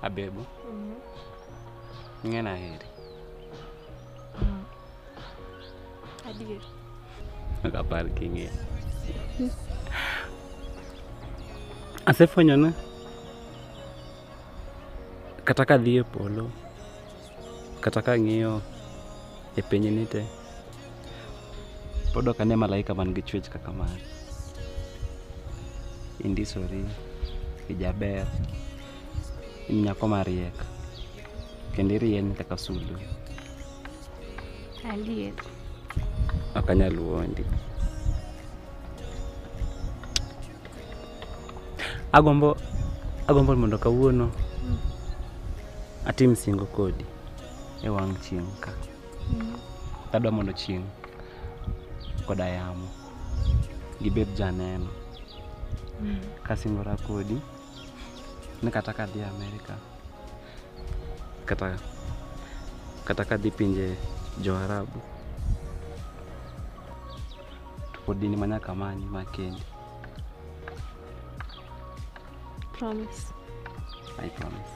Abebo. Ngena heri. Adier. Akapar kinge. Asefonyo na. Kataka dhie polo. Kataka ng'iyo e piny nite. Podo kane malaika man gi chwech kaka mari. Indisori, ijaber, nyako mariek, kendo irien kaka sulu. Adier. Akanyal wuondi. Agombo mondo kawuono atim singo kodi e wang' chieng' ka. Adwa mondo chieng' koda yamo gibed janeno. Kasingora kodi ni kata kadhi Amerika kata kadhi pinje jo Arabu to pod in manyaka manyi makendi. Promise. I promise.